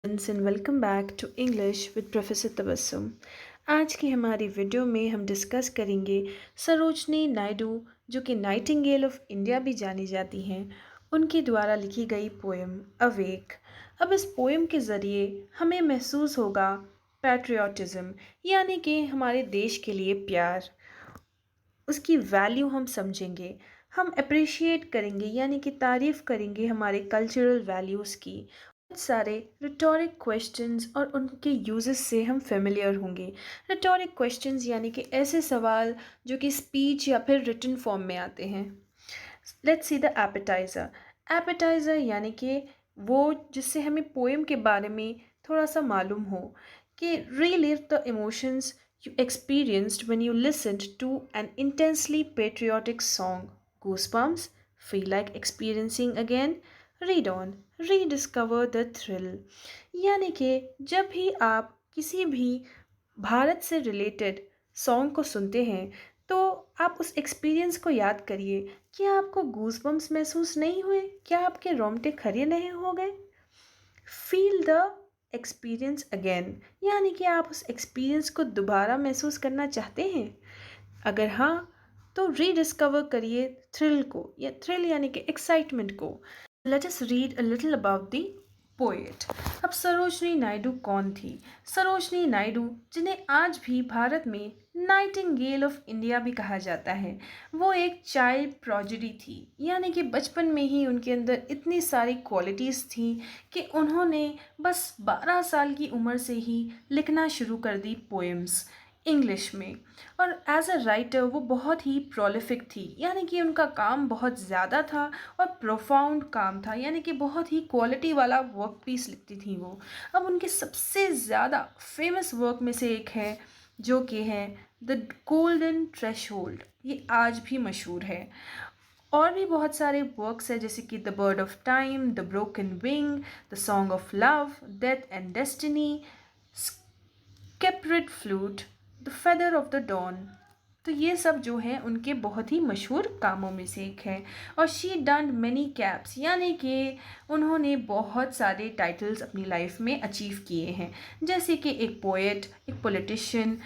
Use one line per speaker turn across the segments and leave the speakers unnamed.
And welcome back to English with professor Tabassum. आज की हमारी वीडियो में हम डिस्कस करेंगे सरोजनी नायडू, जो कि नाइटिंगेल ऑफ इंडिया भी जानी जाती हैं, उनके द्वारा लिखी गई पोएम अवेक। अब इस पोएम के ज़रिए हमें महसूस होगा पैट्रियोटिज़म, यानी कि हमारे देश के लिए प्यार। उसकी वैल्यू हम समझेंगे, हम अप्रिशिएट करेंगे यानी कि तारीफ़ करेंगे हमारे कल्चरल वैल्यूज़ की। बहुत सारे रिटोरिक क्वेश्चंस और उनके यूजेस से हम फेमिलियर होंगे। रिटोरिक क्वेश्चंस यानी कि ऐसे सवाल जो कि स्पीच या फिर रिटन फॉर्म में आते हैं। Let's see the appetiser. Appetiser यानी कि वो जिससे हमें पोएम के बारे में थोड़ा सा मालूम हो कि relive the emotions you experienced when you listened to an intensely patriotic song. Goosebumps? Feel like experiencing again? Read on. Rediscover the thrill. यानी कि जब भी आप किसी भी भारत से रिलेटेड सॉन्ग को सुनते हैं तो आप उस एक्सपीरियंस को याद करिए। क्या आपको गूज़बम्प्स महसूस नहीं हुए? क्या आपके रोंगटे खड़े नहीं हो गए? फील द एक्सपीरियंस अगेन, यानी कि आप उस एक्सपीरियंस को दोबारा महसूस करना चाहते हैं। अगर हाँ, तो रीडिस्कवर करिए थ्रिल को, या थ्रिल यानी कि एक्साइटमेंट को। Let us read a little about the poet. अब सरोजनी नायडू कौन थी? सरोजनी नायडू, जिन्हें आज भी भारत में नाइटिंगेल ऑफ इंडिया भी कहा जाता है, वो एक चाइल्ड प्रोडिजी थी, यानी कि बचपन में ही उनके अंदर इतनी सारी क्वालिटीज़ थी कि उन्होंने बस 12 साल की उम्र से ही लिखना शुरू कर दी पोएम्स इंग्लिश में। और एज अ राइटर वो बहुत ही प्रोलिफिक थी, यानी कि उनका काम बहुत ज़्यादा था और प्रोफाउंड काम था, यानी कि बहुत ही क्वालिटी वाला वर्क पीस लिखती थी वो। अब उनके सबसे ज़्यादा फेमस वर्क में से एक है जो कि है द गोल्डन थ्रेशोल्ड। ये आज भी मशहूर है। और भी बहुत सारे वर्क्स हैं जैसे कि the bird of time, the broken wing, the song of love, death and destiny, sceptred flute, the feather of the dawn. तो ये सब जो है उनके बहुत ही मशहूर कामों में से एक है। और शी डन मैनी कैप्स, यानी कि उन्होंने बहुत सारे टाइटल्स अपनी लाइफ में अचीव किए हैं, जैसे कि एक पोएट, एक politician,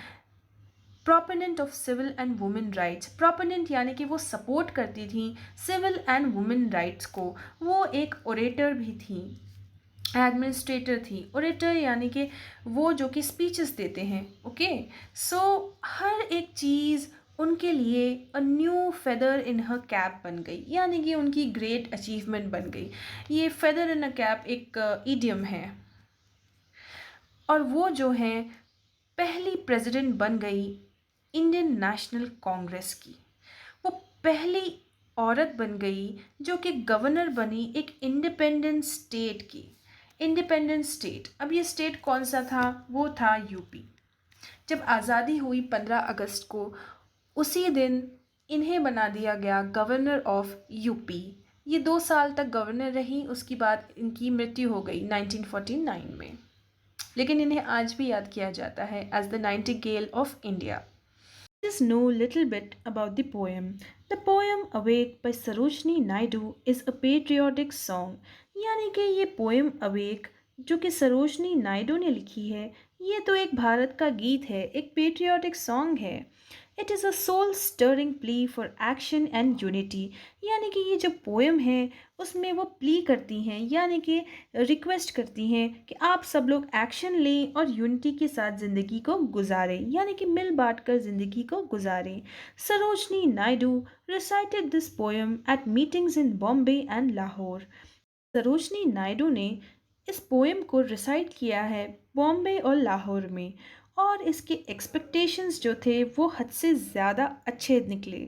proponent of civil and women rights. Proponent यानी कि वो सपोर्ट करती थी सिविल एंड वुमेन राइट्स को। वो एक ओरेटर भी थी, एडमिनिस्ट्रेटर थी। ओरेटर यानी कि वो जो कि स्पीचेस देते हैं। ओके, सो हर एक चीज़ उनके लिए a new feather in her cap बन गई, यानी कि उनकी ग्रेट अचीवमेंट बन गई। ये फेदर इन अ कैप एक ईडियम है। और वो जो है पहली प्रेसिडेंट बन गई इंडियन नेशनल कांग्रेस की। वो पहली औरत बन गई जो कि गवर्नर बनी एक इंडिपेंडेंट स्टेट की। इंडिपेंडेंट स्टेट, अब ये स्टेट कौन सा था? वो था यूपी। जब आज़ादी हुई 15 अगस्त को, उसी दिन इन्हें बना दिया गया गवर्नर ऑफ यूपी। ये 2 साल तक गवर्नर रही, उसके बाद इनकी मृत्यु हो गई 1949 में। लेकिन इन्हें आज भी याद किया जाता है as the nightingale of India. Let us know a little bit about the poem. The poem Awake by Sarojini Naidu is a patriotic song. यानी कि ये पोएम अवेक जो कि सरोजनी नायडू ने लिखी है, ये तो एक भारत का गीत है, एक पेट्रियोटिक सॉन्ग है। It is a soul stirring plea for action and unity. यानी कि ये जो पोएम है उसमें वो प्ली करती हैं, यानी कि रिक्वेस्ट करती हैं कि आप सब लोग एक्शन लें और यूनिटी के साथ ज़िंदगी को गुजारें, यानी कि मिल बांट कर ज़िंदगी को गुजारें। Sarojini Naidu recited this poem at meetings in Bombay and Lahore. Sarojini Naidu ने इस पोएम को रिसाइट किया है बॉम्बे और लाहौर में, और इसके एक्सपेक्टेशंस जो थे वो हद से ज़्यादा अच्छे निकले।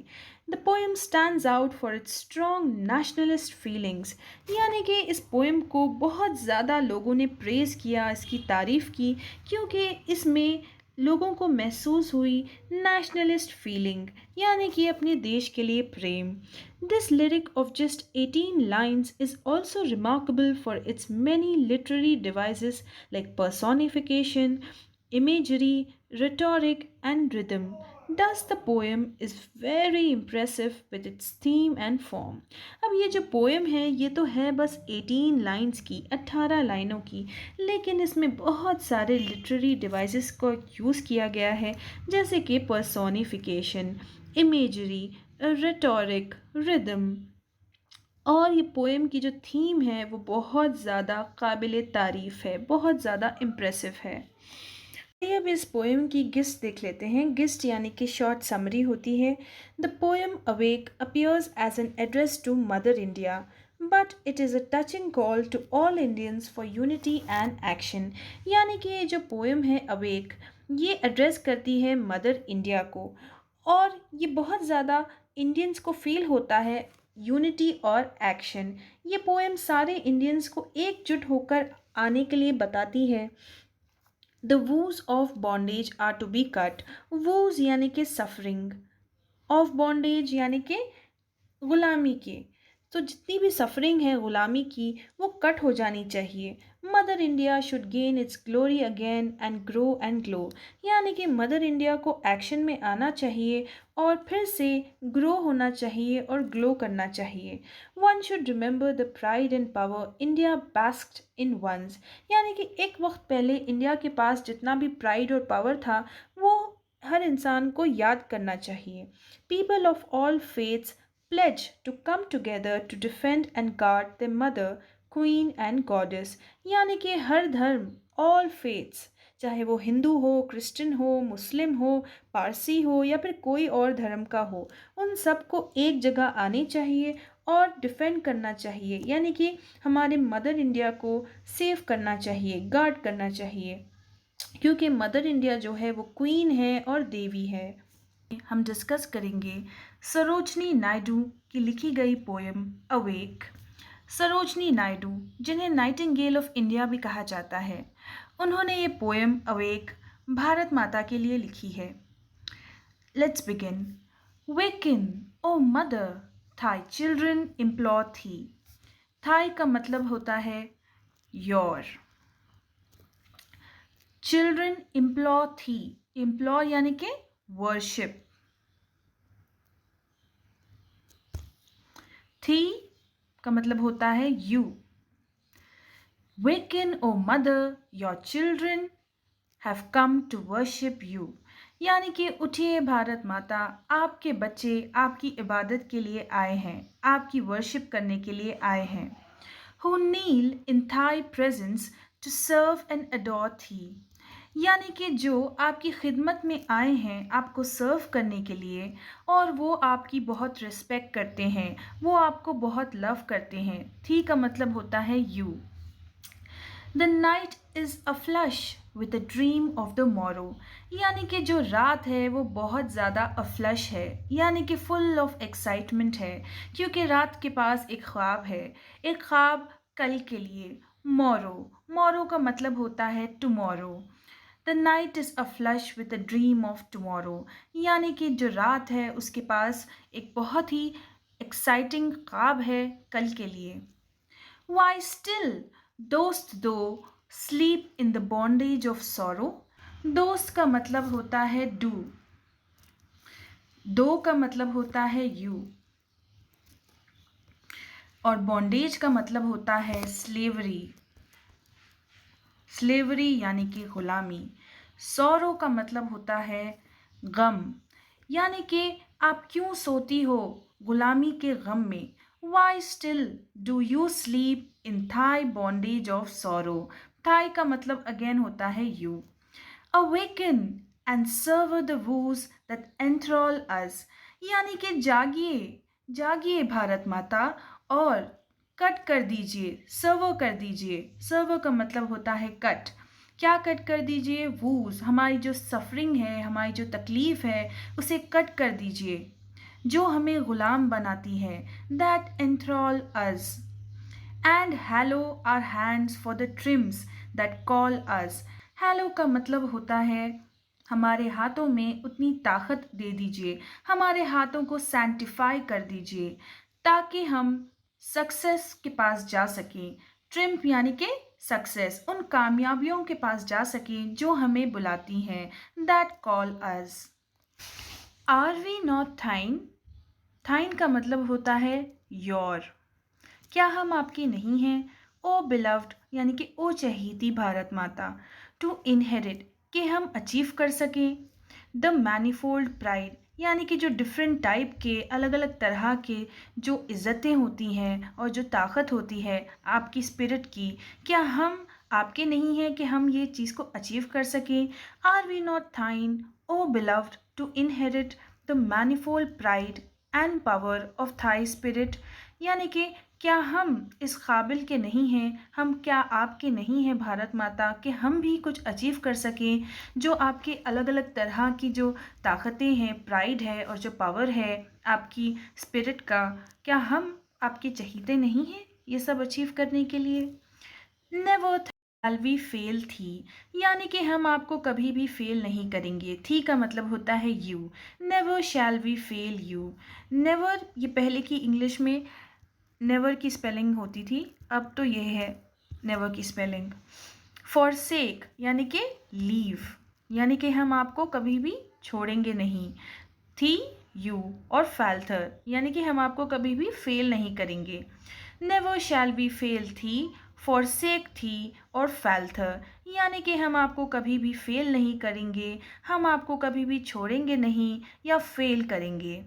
The poem stands out for its strong nationalist feelings. यानी कि इस पोएम को बहुत ज़्यादा लोगों ने प्रेज़ किया, इसकी तारीफ़ की, क्योंकि इसमें लोगों को महसूस हुई नेशनलिस्ट फीलिंग, यानी कि अपने देश के लिए प्रेम। This lyric of just 18 lines is also remarkable for its many literary devices like personification, imagery, rhetoric, and rhythm. Thus, the poem is very impressive with its theme and form. अब ये जो poem है ये तो है बस 18 lines की, 18 लाइनों की, लेकिन इसमें बहुत सारे लिटरेरी डिवाइसेस को यूज़ किया गया है, जैसे कि पर्सोनिफिकेशन, इमेजरी, रेटोरिक, रिदम। और ये पोएम की जो थीम है वो बहुत ज़्यादा काबिल तारीफ़ है, बहुत ज़्यादा इम्प्रेसिव है। चलिए अब इस पोएम की गिस्ट देख लेते हैं। गिस्ट यानी कि शॉर्ट समरी होती है। The poem awake appears as an address to mother India, but it is a touching call to all Indians for unity and action. यानी कि ये जो पोएम है अवेक, ये एड्रेस करती है मदर इंडिया को, और ये बहुत ज़्यादा इंडियंस को फील होता है यूनिटी और एक्शन। ये पोएम सारे इंडियंस को एकजुट होकर आने के लिए बताती है। The woes of bondage are to be cut. Woes यानी कि सफरिंग, ऑफ बॉन्डेज यानी कि गुलामी के। तो जितनी भी सफरिंग है गुलामी की वो कट हो जानी चाहिए। Mother India should gain it's glory again and grow and glow. यानी कि मदर इंडिया को एक्शन में आना चाहिए और फिर से ग्रो होना चाहिए और ग्लो करना चाहिए। One should remember the pride and power India basked in once. यानी कि एक वक्त पहले इंडिया के पास जितना भी प्राइड और पावर था वो हर इंसान को याद करना चाहिए। People of all faiths pledge to come together to defend and guard their mother, queen and goddess। यानी कि हर धर्म, all faiths, चाहे वो हिंदू हो, क्रिश्चियन हो, मुस्लिम हो, पारसी हो या फिर कोई और धर्म का हो, उन सबको एक जगह आनी चाहिए और डिफेंड करना चाहिए। यानी कि हमारे मदर इंडिया को सेव करना चाहिए, गार्ड करना चाहिए, क्योंकि मदर इंडिया जो है वो क्वीन है और देवी है। हम डिस्कस करेंगे सरोजनी नायडू की लिखी गई पोएम अवेक। सरोजनी नायडू, जिन्हें नाइटिंगेल ऑफ इंडिया भी कहा जाता है, उन्होंने ये पोएम अवेक भारत माता के लिए लिखी है। Let's begin. Waken O mother, thy children implore thee. Thy का मतलब होता है your. Children implore thee, implore यानी कि वर्शिप। थी का मतलब होता है you. Waken O mother, your children have come to worship you. यानी कि उठिए भारत माता, आपके बच्चे आपकी इबादत के लिए आए हैं, आपकी वर्शिप करने के लिए आए हैं। Who kneel in thy presence to serve and adore thee. यानी कि जो आपकी खिदमत में आए हैं आपको सर्व करने के लिए, और वो आपकी बहुत रिस्पेक्ट करते हैं, वो आपको बहुत लव करते हैं। थी का मतलब होता है you. The night is a flush with the dream of the मोरो। यानी कि जो रात है वो बहुत ज़्यादा अफ्लश है, यानी कि फुल ऑफ एक्साइटमेंट है, क्योंकि रात के पास एक ख्वाब है, एक ख्वाब कल के लिए। मोरो, मोरो का मतलब होता है tomorrow. The night is a flush with the dream of tomorrow. यानी कि जो रात है उसके पास एक बहुत ही एक्साइटिंग ख्वाब है कल के लिए। वाई स्टिल दोस्त दो sleep in the bondage of sorrow. दोस्त का मतलब होता है डू, दो का मतलब होता है यू, और बॉन्डेज का मतलब होता है स्लेवरी। स्लेवरी यानी कि गुलामी। सौरो का मतलब होता है गम। यानी कि आप क्यों सोती हो गुलामी के गम में। Why still do you sleep in thy bondage of sorrow. Thy का मतलब अगेन होता है you. Awaken and sever the woes that enthrall us. यानी कि जागिए, जागिए भारत माता, और कट कर दीजिए, सर्व कर दीजिए। सर्व का मतलब होता है कट। क्या कट कर दीजिए? वूज, हमारी जो सफरिंग है, हमारी जो तकलीफ़ है, उसे कट कर दीजिए, जो हमें ग़ुलाम बनाती है। That enthrall us and hallow our hands for the strifes that call us. Hallow का मतलब होता है हमारे हाथों में उतनी ताकत दे दीजिए, हमारे हाथों को सैंटिफाई कर दीजिए, ताकि हम सक्सेस के पास जा सकें। ट्रिम्फ यानी कि सक्सेस, उन कामयाबियों के पास जा सकें जो हमें बुलाती हैं। That call us. Are we not thine? Thine का मतलब होता है योर। क्या हम आपके नहीं हैं? ओ बिलव्ड यानी कि ओ चहेती भारत माता। टू इनहेरिट कि हम अचीव कर सकें। द मैनिफोल्ड प्राइड यानी कि जो डिफरेंट टाइप के अलग अलग तरह के जो इज़्ज़तें होती हैं और जो ताकत होती है आपकी स्पिरिट की, क्या हम आपके नहीं हैं कि हम ये चीज़ को अचीव कर सकें? Are we not thine o beloved to inherit the manifold pride and power of thy spirit यानी कि क्या हम इस काबिल के नहीं हैं, हम क्या आपके नहीं हैं भारत माता कि हम भी कुछ अचीव कर सकें, जो आपके अलग अलग तरह की जो ताकतें हैं, प्राइड है और जो पावर है आपकी स्पिरिट का, क्या हम आपके चहीते नहीं हैं ये सब अचीव करने के लिए? नेवर शैल वी फेल थी यानी कि हम आपको कभी भी फेल नहीं करेंगे। थी का मतलब होता है you. Never shall we fail you. Never ये पहले की इंग्लिश में नेवर की स्पेलिंग होती थी, अब तो ये है नेवर की स्पेलिंग। फॉरसेक यानी कि लीव यानी कि हम आपको कभी भी छोड़ेंगे नहीं। थी यू और फैल्थर यानी कि हम आपको कभी भी फेल नहीं करेंगे। नेवर शैल बी फेल थी, फॉरसेक थी और फैल्थर यानी कि हम आपको कभी भी फेल नहीं करेंगे, हम आपको कभी भी छोड़ेंगे नहीं या फेल करेंगे।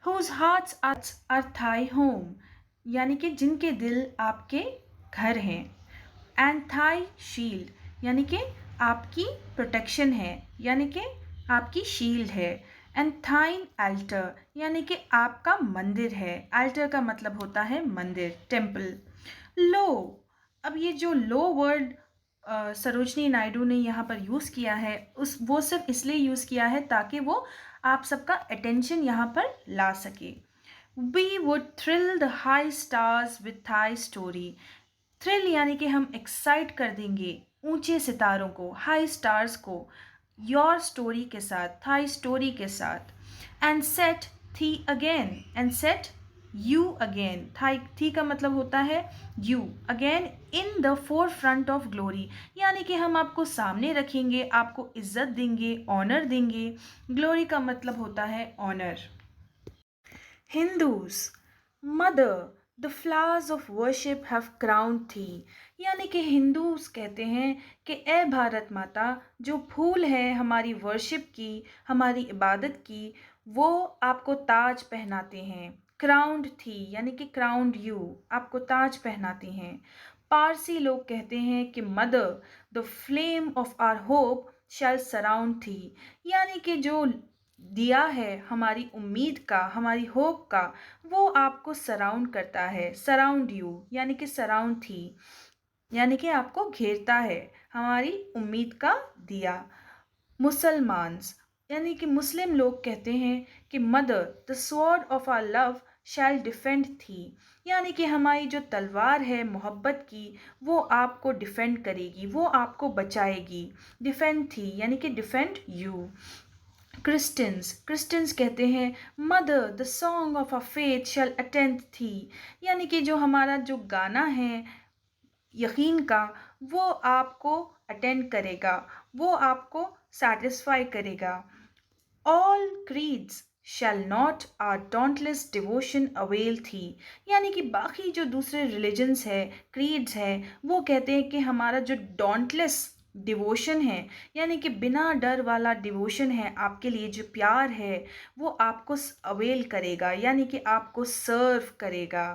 Whose hearts are thy home यानी कि जिनके दिल आपके घर हैं। एंड थाई शील्ड यानी कि आपकी प्रोटेक्शन है, यानी कि आपकी शील्ड है। एंड थाइन एल्टर यानी कि आपका मंदिर है। एल्टर का मतलब होता है मंदिर, टेम्पल। लो, अब ये जो लो वर्ड सरोजनी नायडू ने यहाँ पर यूज़ किया है उस वो सिर्फ इसलिए यूज़ किया है ताकि वो आप सबका अटेंशन यहाँ पर ला सके। We would thrill the high stars with thy story. Thrill यानी कि हम एक्साइट कर देंगे ऊंचे सितारों को, हाई स्टार्स को, योर स्टोरी के साथ, थाई स्टोरी के साथ। And set thee again, and set you again. Thy thee का मतलब होता है you again in the forefront of glory यानी कि हम आपको सामने रखेंगे, आपको इज्जत देंगे, ऑनर देंगे। ग्लोरी का मतलब होता है honour. Hindus mother the flowers of worship have crowned thee यानी कि हिंदूज कहते हैं कि ए भारत माता, जो फूल है हमारी वर्शिप की, हमारी इबादत की, वो आपको ताज पहनाते हैं। क्राउंड थी यानी कि क्राउंड यू, आपको ताज पहनाते हैं। पारसी लोग कहते हैं कि mother the flame of our hope shall surround thee यानी कि जो दिया है हमारी उम्मीद का, हमारी होप का, वो आपको सराउंड करता है। सराउंड यू यानी कि सराउंड थी यानी कि आपको घेरता है हमारी उम्मीद का दिया। मुसलमान्स यानी कि मुस्लिम लोग कहते हैं कि mother the sword of our love shall defend thee यानी कि हमारी जो तलवार है मोहब्बत की, वो आपको डिफेंड करेगी, वो आपको बचाएगी। डिफेंड थी यानी कि डिफेंड यू। क्रिश्चियंस कहते हैं mother the song of a faith shall attend thee यानी कि जो हमारा जो गाना है यकीन का, वो आपको अटेंड करेगा, वो आपको सेटिस्फाई करेगा। All creeds shall not our dauntless devotion avail thee यानी कि बाकी जो दूसरे रिलीजन्स है, क्रीड्स है, वो कहते हैं कि हमारा जो dauntless डिवोशन है यानी कि बिना डर वाला डिवोशन है आपके लिए, जो प्यार है वो आपको अवेल करेगा यानी कि आपको सर्व करेगा।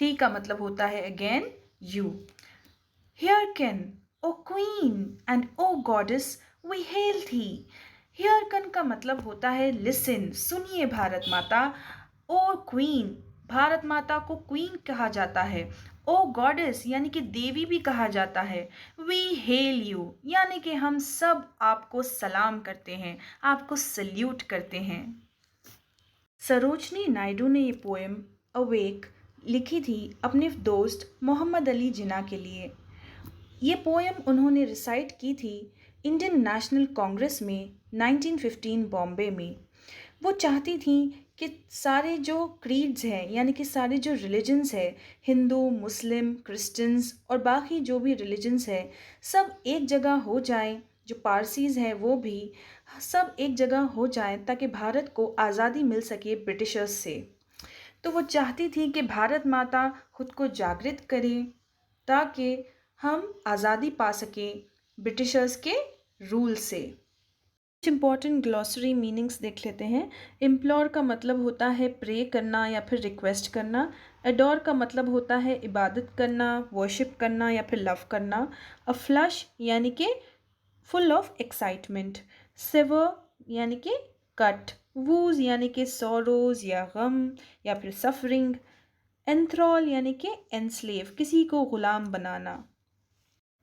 थी का मतलब होता है again you. Hearken, O Queen and O Goddess, we hail thee। Hearken का मतलब होता है लिसन, सुनिए भारत माता। ओ क्वीन, भारत माता को क्वीन कहा जाता है। ओ गॉडेस यानी कि देवी भी कहा जाता है। वी हेल यू यानी कि हम सब आपको सलाम करते हैं, आपको सल्यूट करते हैं। सरोजनी नायडू ने ये पोएम अवेक लिखी थी अपने दोस्त मोहम्मद अली जिन्ना के लिए। ये पोएम उन्होंने रिसाइट की थी इंडियन नेशनल कांग्रेस में 1915 बॉम्बे में। वो चाहती थी कि सारे जो क्रीड्स हैं यानी कि सारे जो रिलीजन्स है, हिंदू, मुस्लिम, क्रिश्चियंस और बाकी जो भी रिलीजन्स है, सब एक जगह हो जाएं, जो पारसीज़ हैं वो भी सब एक जगह हो जाएं ताकि भारत को आज़ादी मिल सके ब्रिटिशर्स से। तो वो चाहती थी कि भारत माता खुद को जागृत करे ताकि हम आज़ादी पा सकें ब्रिटिशर्स के रूल से। कुछ इम्पॉर्टेंट ग्लॉसरी मीनिंग्स देख लेते हैं। इम्प्लोर का मतलब होता है प्रे करना या फिर रिक्वेस्ट करना। एडोर का मतलब होता है इबादत करना, वर्शिप करना या फिर लव करना। अ फ्लश यानी कि फुल ऑफ एक्साइटमेंट। सिवर यानी कि कट। वूज यानी कि सोरोज या गम या फिर सफरिंग। एंथ्रॉल यानी कि एनस्लेव, किसी को गुलाम बनाना।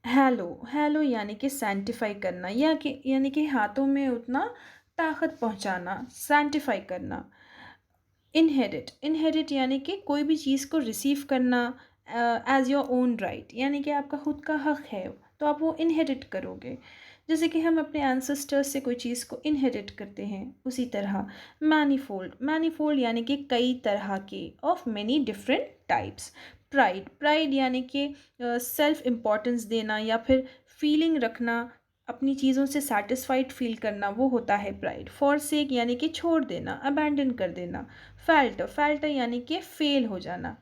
हैलो, हैलो यानी कि सैंटिफाई करना या कि यानी कि हाथों में उतना ताकत पहुंचाना, सैंटिफाई करना। इनहेरिट, इनहेरिट यानी कि कोई भी चीज़ को रिसीव करना एज योर ओन राइट, यानी कि आपका खुद का हक है तो आप वो इनहेरिट करोगे। जैसे कि हम अपने एंसेस्टर्स से कोई चीज़ को इनहेरिट करते हैं, उसी तरह मैनीफोल्ड, मैनीफोल्ड यानी कि कई तरह के, of many different types. Pride, pride यानी कि सेल्फ इम्पोर्टेंस देना या फिर फीलिंग रखना, अपनी चीज़ों से सेटिस्फाइड फील करना, वो होता है प्राइड। फॉरसेक यानी कि छोड़ देना, अबैंडन कर देना। फैल्ट, फैल्ट यानी कि फेल हो जाना।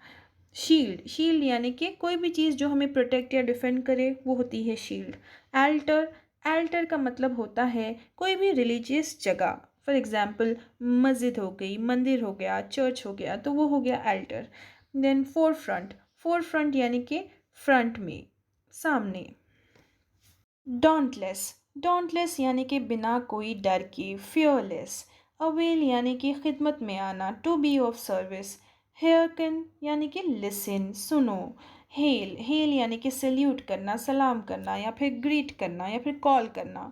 शील्ड, शील्ड यानी कि कोई भी चीज़ जो हमें प्रोटेक्ट या डिफेंड करे वो होती है शील्ड। एल्टर, एल्टर का मतलब होता है कोई भी रिलीजियस जगह, फॉर एग्जाम्पल मस्जिद हो गई, मंदिर हो गया, चर्च हो गया, तो वो हो गया altar. Then forefront, forefront यानी कि फ्रंट में, सामने। डॉन्टलेस, डॉन्टलेस यानी कि बिना कोई डर के, फियरलेस। अवेल यानी कि खिदमत में आना, टू बी ऑफ सर्विस। हेयरकन यानी कि लिसन, सुनो। हेल, हेल यानी कि सल्यूट करना, सलाम करना या फिर ग्रीट करना या फिर कॉल करना।